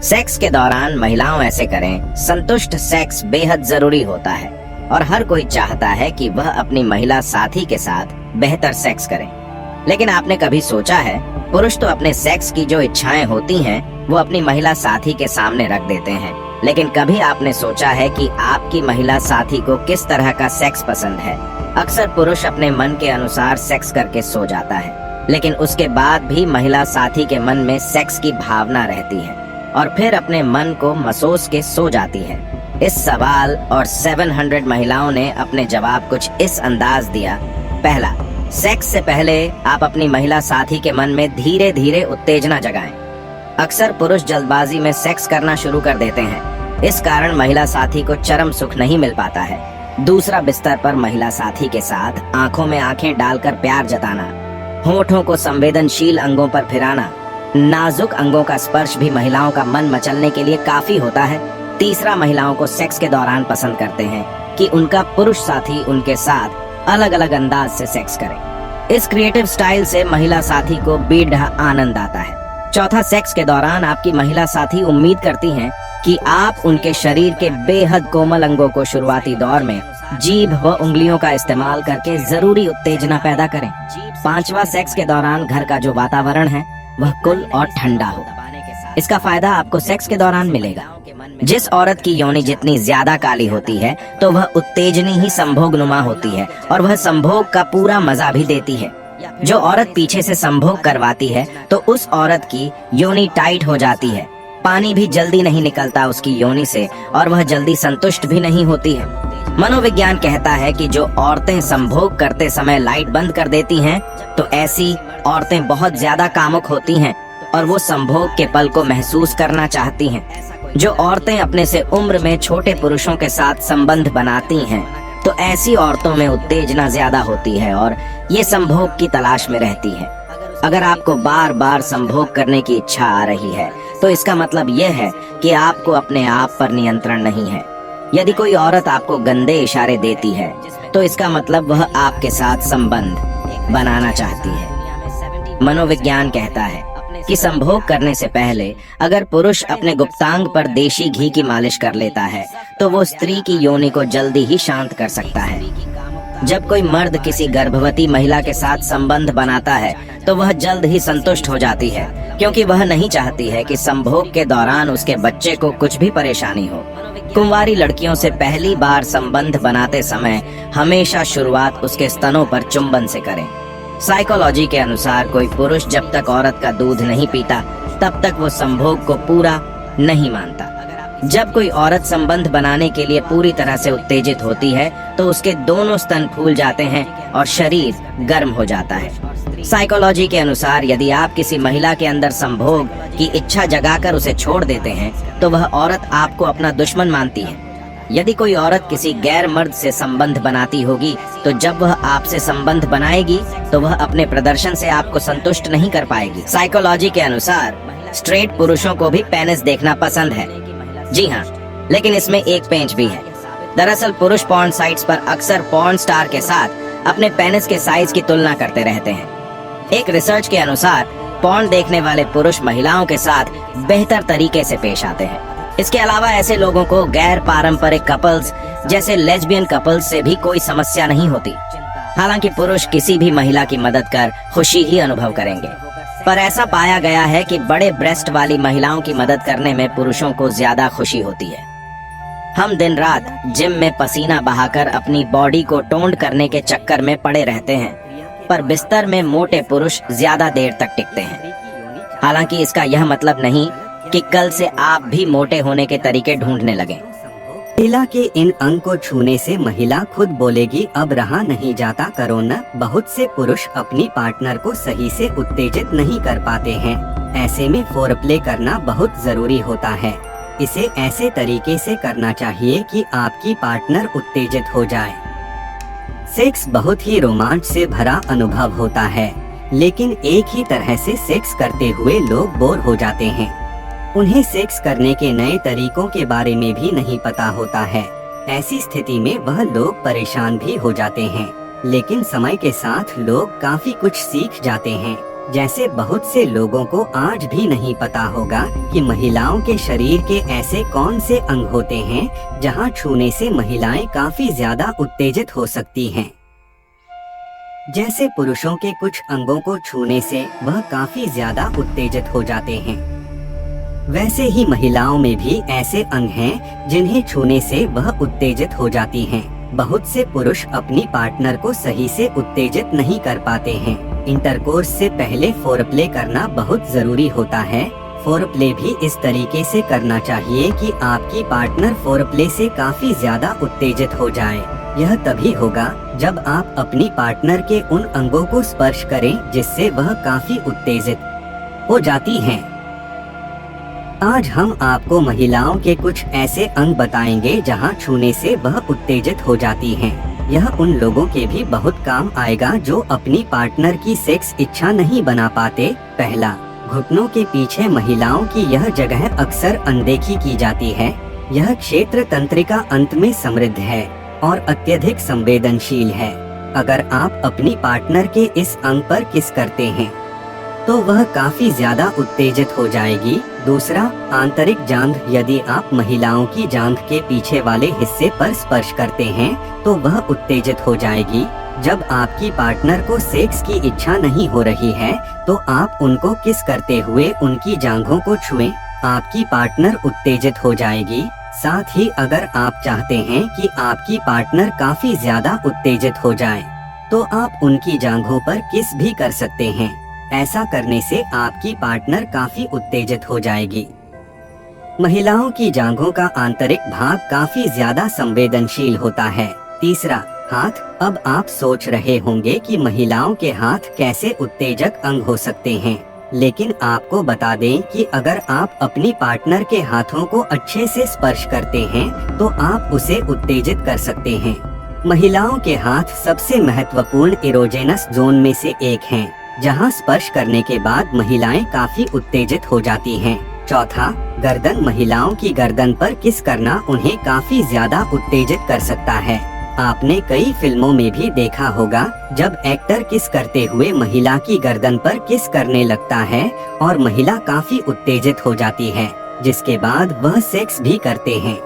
Sex के दौरान महिलाओं ऐसे करें। संतुष्ट सेक्स बेहद जरूरी होता है और हर कोई चाहता है कि वह अपनी महिला साथी के साथ बेहतर सेक्स करे। लेकिन आपने कभी सोचा है, पुरुष तो अपने सेक्स की जो इच्छाएं होती हैं वो अपनी महिला साथी के सामने रख देते हैं, लेकिन कभी आपने सोचा है कि आपकी महिला साथी को किस तरह का सेक्स पसंद है? अक्सर पुरुष अपने मन के अनुसार सेक्स करके सो जाता है, लेकिन उसके बाद भी महिला साथी के मन में सेक्स की भावना रहती है और फिर अपने मन को मसोस के सो जाती है। इस सवाल और 700 महिलाओं ने अपने जवाब कुछ इस अंदाज दिया। पहला, सेक्स से पहले आप अपनी महिला साथी के मन में धीरे धीरे उत्तेजना जगाएं। अक्सर पुरुष जल्दबाजी में सेक्स करना शुरू कर देते हैं, इस कारण महिला साथी को चरम सुख नहीं मिल पाता है। दूसरा, बिस्तर पर महिला साथी के साथ आंखों में आंखें डालकर प्यार जताना, होठों को संवेदनशील अंगों पर फिराना, नाजुक अंगों का स्पर्श भी महिलाओं का मन मचलने के लिए काफी होता है। तीसरा, महिलाओं को सेक्स के दौरान पसंद करते हैं कि उनका पुरुष साथी उनके साथ अलग अलग अंदाज से सेक्स करे। इस क्रिएटिव स्टाइल से महिला साथी को बेढा आनंद आता है। चौथा, सेक्स के दौरान आपकी महिला साथी उम्मीद करती हैं कि आप उनके शरीर के बेहद कोमल अंगों को शुरुआती दौर में जीभ व उंगलियों का इस्तेमाल करके जरूरी उत्तेजना पैदा करें। पांचवा, सेक्स के दौरान घर का जो वातावरण है वह कुल और ठंडा हो। इसका फायदा आपको सेक्स के दौरान मिलेगा। जिस औरत की योनि जितनी ज्यादा काली होती है तो वह उत्तेजनी ही संभोग नुमा होती है और वह संभोग का पूरा मजा भी देती है। जो औरत पीछे से संभोग करवाती है तो उस औरत की योनि टाइट हो जाती है, पानी भी जल्दी नहीं निकलता उसकी योनि से और वह जल्दी संतुष्ट भी नहीं होती है। मनोविज्ञान कहता है कि जो औरतें संभोग करते समय लाइट बंद कर देती हैं तो ऐसी औरतें बहुत ज्यादा कामुक होती हैं और वो संभोग के पल को महसूस करना चाहती हैं। जो औरतें अपने से उम्र में छोटे पुरुषों के साथ संबंध बनाती हैं तो ऐसी औरतों में उत्तेजना ज्यादा होती है और ये संभोग की तलाश में रहती है। अगर आपको बार बार संभोग करने की इच्छा आ रही है तो इसका मतलब यह है कि आपको अपने आप पर नियंत्रण नहीं है। यदि कोई औरत आपको गंदे इशारे देती है तो इसका मतलब वह आपके साथ संबंध बनाना चाहती है। मनोविज्ञान कहता है कि संभोग करने से पहले अगर पुरुष अपने गुप्तांग पर देशी घी की मालिश कर लेता है तो वो स्त्री की योनि को जल्दी ही शांत कर सकता है। जब कोई मर्द किसी गर्भवती महिला के साथ संबंध बनाता है तो वह जल्द ही संतुष्ट हो जाती है, क्योंकि वह नहीं चाहती है कि संभोग के दौरान उसके बच्चे को कुछ भी परेशानी हो। कुंवारी लड़कियों से पहली बार संबंध बनाते समय हमेशा शुरुआत उसके स्तनों पर चुंबन से करें। साइकोलॉजी के अनुसार कोई पुरुष जब तक औरत का दूध नहीं पीता तब तक वो संभोग को पूरा नहीं मानता। जब कोई औरत संबंध बनाने के लिए पूरी तरह से उत्तेजित होती है तो उसके दोनों स्तन फूल जाते हैं और शरीर गर्म हो जाता है। साइकोलॉजी के अनुसार यदि आप किसी महिला के अंदर संभोग की इच्छा जगाकर उसे छोड़ देते हैं तो वह औरत आपको अपना दुश्मन मानती है। यदि कोई औरत किसी गैर मर्द से संबंध बनाती होगी तो जब वह आपसे संबंध बनाएगी तो वह अपने प्रदर्शन से आपको संतुष्ट नहीं कर पाएगी। साइकोलॉजी के अनुसार स्ट्रेट पुरुषों को भी पेनिस देखना पसंद है। जी हाँ, लेकिन इसमें एक पेंच भी है। दरअसल पुरुष पॉर्न साइट्स पर अक्सर पॉर्न स्टार के साथ अपने पेनिस के साइज की तुलना करते रहते हैं। एक रिसर्च के अनुसार पॉर्न देखने वाले पुरुष महिलाओं के साथ बेहतर तरीके से पेश आते हैं। इसके अलावा ऐसे लोगों को गैर पारंपरिक कपल्स जैसे लेस्बियन कपल्स से भी कोई समस्या नहीं होती। हालांकि पुरुष किसी भी महिला की मदद कर खुशी ही अनुभव करेंगे, पर ऐसा पाया गया है कि बड़े ब्रेस्ट वाली महिलाओं की मदद करने में पुरुषों को ज्यादा खुशी होती है। हम दिन रात जिम में पसीना बहाकर अपनी बॉडी को टोन्ड करने के चक्कर में पड़े रहते हैं, पर बिस्तर में मोटे पुरुष ज्यादा देर तक टिकते हैं। हालांकि इसका यह मतलब नहीं कि कल से आप भी मोटे होने के तरीके ढूंढने लगें। महिला के इन अंग को छूने से महिला खुद बोलेगी अब रहा नहीं जाता, करो न। बहुत से पुरुष अपनी पार्टनर को सही से उत्तेजित नहीं कर पाते हैं। ऐसे में फोरप्ले करना बहुत जरूरी होता है। इसे ऐसे तरीके से करना चाहिए कि आपकी पार्टनर उत्तेजित हो जाए। सेक्स बहुत ही रोमांच से भरा अनुभव होता है, लेकिन एक ही तरह से सेक्स करते हुए लोग बोर हो जाते हैं। उन्हें सेक्स करने के नए तरीकों के बारे में भी नहीं पता होता है। ऐसी स्थिति में वह लोग परेशान भी हो जाते हैं, लेकिन समय के साथ लोग काफी कुछ सीख जाते हैं। जैसे बहुत से लोगों को आज भी नहीं पता होगा कि महिलाओं के शरीर के ऐसे कौन से अंग होते हैं जहां छूने से महिलाएं काफी ज्यादा उत्तेजित हो सकती हैं। जैसे पुरुषों के कुछ अंगों को छूने से वह काफी ज्यादा उत्तेजित हो जाते हैं, वैसे ही महिलाओं में भी ऐसे अंग हैं जिन्हें छूने से वह उत्तेजित हो जाती हैं। बहुत से पुरुष अपनी पार्टनर को सही से उत्तेजित नहीं कर पाते हैं। इंटरकोर्स से पहले फोरप्ले करना बहुत जरूरी होता है। फोरप्ले भी इस तरीके से करना चाहिए कि आपकी पार्टनर फोरप्ले से काफी ज्यादा उत्तेजित हो जाए। यह तभी होगा जब आप अपनी पार्टनर के उन अंगों को स्पर्श करें जिससे वह काफी उत्तेजित हो जाती हैं। आज हम आपको महिलाओं के कुछ ऐसे अंग बताएंगे जहां छूने से वह उत्तेजित हो जाती हैं। यह उन लोगों के भी बहुत काम आएगा जो अपनी पार्टनर की सेक्स इच्छा नहीं बना पाते। पहला, घुटनों के पीछे महिलाओं की यह जगह अक्सर अनदेखी की जाती है। यह क्षेत्र तंत्रिका अंत में समृद्ध है और अत्यधिक संवेदनशील है। अगर आप अपनी पार्टनर के इस अंग पर किस करते हैं तो वह काफी ज्यादा उत्तेजित हो जाएगी। दूसरा, आंतरिक जांघ। यदि आप महिलाओं की जांघ के पीछे वाले हिस्से पर स्पर्श करते हैं तो वह उत्तेजित हो जाएगी। जब आपकी पार्टनर को सेक्स की इच्छा नहीं हो रही है तो आप उनको किस करते हुए उनकी जांघों को छुएं, आपकी पार्टनर उत्तेजित हो जाएगी। साथ ही अगर आप चाहते हैं कि आपकी पार्टनर काफी ज्यादा उत्तेजित हो जाए तो आप उनकी जांघों पर किस भी कर सकते हैं। ऐसा करने से आपकी पार्टनर काफी उत्तेजित हो जाएगी। महिलाओं की जांघों का आंतरिक भाग काफी ज्यादा संवेदनशील होता है। तीसरा, हाथ। अब आप सोच रहे होंगे कि महिलाओं के हाथ कैसे उत्तेजक अंग हो सकते हैं, लेकिन आपको बता दें कि अगर आप अपनी पार्टनर के हाथों को अच्छे से स्पर्श करते हैं तो आप उसे उत्तेजित कर सकते हैं। महिलाओं के हाथ सबसे महत्वपूर्ण इरोजेनस जोन में से एक हैं, जहां स्पर्श करने के बाद महिलाएं काफी उत्तेजित हो जाती हैं। चौथा, गर्दन। महिलाओं की गर्दन पर किस करना उन्हें काफी ज्यादा उत्तेजित कर सकता है। आपने कई फिल्मों में भी देखा होगा जब एक्टर किस करते हुए महिला की गर्दन पर किस करने लगता है और महिला काफी उत्तेजित हो जाती है, जिसके बाद वह सेक्स भी करते हैं।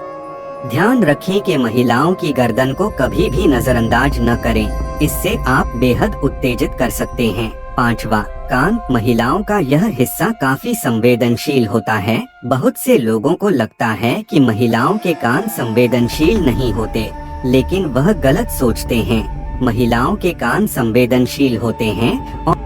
ध्यान रखें कि महिलाओं की गर्दन को कभी भी नजरअंदाज न करें, इससे आप बेहद उत्तेजित कर सकते हैं। पांचवा, कान। महिलाओं का यह हिस्सा काफी संवेदनशील होता है। बहुत से लोगों को लगता है कि महिलाओं के कान संवेदनशील नहीं होते, लेकिन वह गलत सोचते हैं। महिलाओं के कान संवेदनशील होते हैं और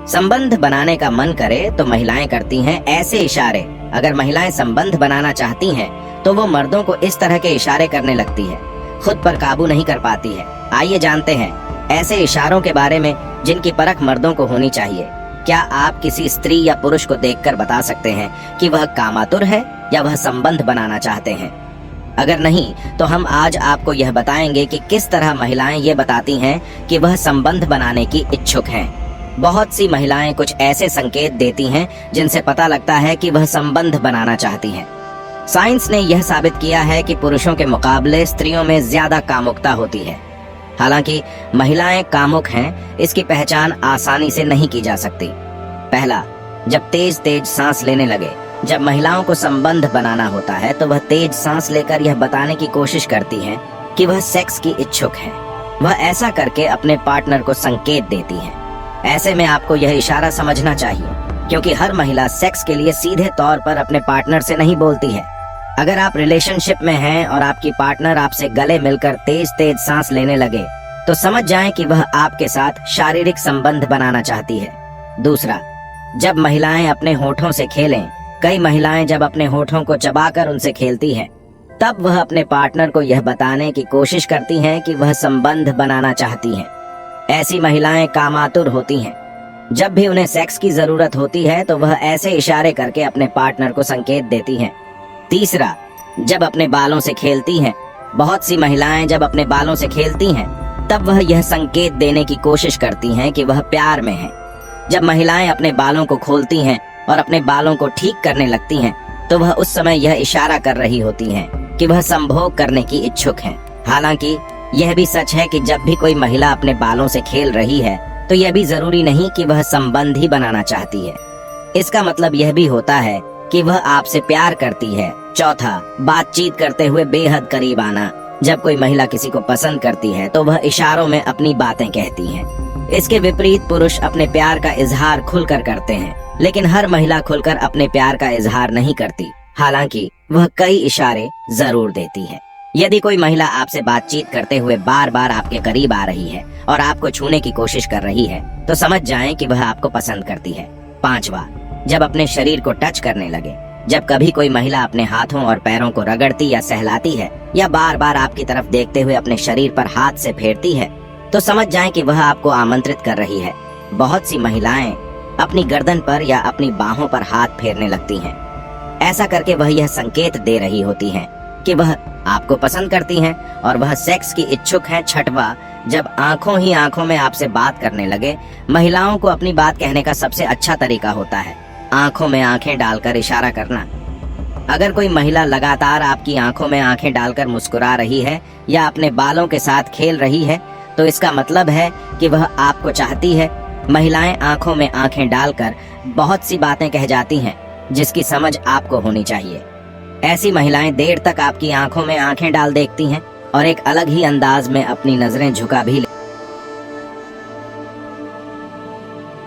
संबंध बनाने का मन करे तो महिलाएं करती हैं ऐसे इशारे। अगर महिलाएं संबंध बनाना चाहती हैं तो वो मर्दों को इस तरह के इशारे करने लगती है, खुद पर काबू नहीं कर पाती है। आइए जानते हैं ऐसे इशारों के बारे में जिनकी परख मर्दों को होनी चाहिए। क्या आप किसी स्त्री या पुरुष को देखकर बता सकते हैं कि वह कामातुर है या वह संबंध बनाना चाहते हैं? अगर नहीं तो हम आज आपको यह बताएंगे कि किस तरह महिलाएं ये बताती हैं कि वह संबंध बनाने की इच्छुक हैं। बहुत सी महिलाएं कुछ ऐसे संकेत देती हैं जिनसे पता लगता है कि वह संबंध बनाना चाहती हैं। साइंस ने यह साबित किया है कि पुरुषों के मुकाबले स्त्रियों में ज्यादा कामुकता होती है। हालांकि महिलाएं कामुक हैं, इसकी पहचान आसानी से नहीं की जा सकती। पहला, जब तेज तेज सांस लेने लगे। जब महिलाओं को संबंध बनाना होता है तो वह तेज सांस लेकर यह बताने की कोशिश करती हैं कि वह सेक्स की इच्छुक है। वह ऐसा करके अपने पार्टनर को संकेत देती हैं। ऐसे में आपको यह इशारा समझना चाहिए, क्योंकि हर महिला सेक्स के लिए सीधे तौर पर अपने पार्टनर से नहीं बोलती है। अगर आप रिलेशनशिप में हैं और आपकी पार्टनर आपसे गले मिलकर तेज तेज सांस लेने लगे तो समझ जाएं कि वह आपके साथ शारीरिक संबंध बनाना चाहती है। दूसरा, जब महिलाएं अपने होठों से खेलें। कई महिलाएं जब अपने होठों को चबाकर उनसे खेलती हैं, तब वह अपने पार्टनर को यह बताने की कोशिश करती हैं कि वह संबंध बनाना चाहती हैं। ऐसी महिलाएं कामातुर होती हैं। जब भी उन्हें सेक्स की जरूरत होती है तो वह ऐसे इशारे करके अपने पार्टनर को संकेत देती हैं। तीसरा, जब अपने बालों से खेलती हैं। बहुत सी महिलाएं जब अपने बालों से खेलती हैं तब वह यह संकेत देने की कोशिश करती हैं कि वह प्यार में है। जब महिलाएं अपने बालों को खोलती हैं और अपने बालों को ठीक करने लगती हैं तो वह उस समय यह इशारा कर रही होती हैं कि वह संभोग करने की इच्छुक हैं। हालांकि यह भी सच है कि जब भी कोई महिला अपने बालों से खेल रही है तो यह भी जरूरी नहीं कि वह संबंध ही बनाना चाहती है। इसका मतलब यह भी होता है कि वह आपसे प्यार करती है। चौथा, बातचीत करते हुए बेहद करीब आना। जब कोई महिला किसी को पसंद करती है तो वह इशारों में अपनी बातें कहती है। इसके विपरीत पुरुष अपने प्यार का इजहार खुलकर करते हैं, लेकिन हर महिला खुलकर अपने प्यार का इजहार नहीं करती, हालांकि वह कई इशारे जरूर देती है। यदि कोई महिला आपसे बातचीत करते हुए बार बार आपके करीब आ रही है और आपको छूने की कोशिश कर रही है तो समझ जाएं कि वह आपको पसंद करती है। पांचवा, जब अपने शरीर को टच करने लगे। जब कभी कोई महिला अपने हाथों और पैरों को रगड़ती या सहलाती है या बार बार आपकी तरफ देखते हुए अपने शरीर पर हाथ से फेरती है तो समझ जाएं कि वह आपको आमंत्रित कर रही है। बहुत सी महिलाएं अपनी गर्दन पर या अपनी बाहों पर हाथ फेरने लगती हैं। ऐसा करके वह यह संकेत दे रही होती हैं कि वह आपको पसंद करती हैं और वह सेक्स की इच्छुक हैं। छठवां, जब आंखों ही आंखों में आपसे बात करने लगे। महिलाओं को अपनी बात कहने का सबसे अच्छा तरीका होता है आंखों में आंखें डालकर इशारा करना। अगर कोई महिला लगातार आपकी आंखों में आंखें डालकर मुस्कुरा रही है या अपने बालों के साथ खेल रही है तो इसका मतलब है कि वह आपको चाहती है। महिलाएं आंखों में आंखें डालकर बहुत सी बातें कह जाती हैं जिसकी समझ आपको होनी चाहिए। ऐसी महिलाएं देर तक आपकी आंखों में आंखें डाल देखती हैं और एक अलग ही अंदाज में अपनी नजरें झुका भी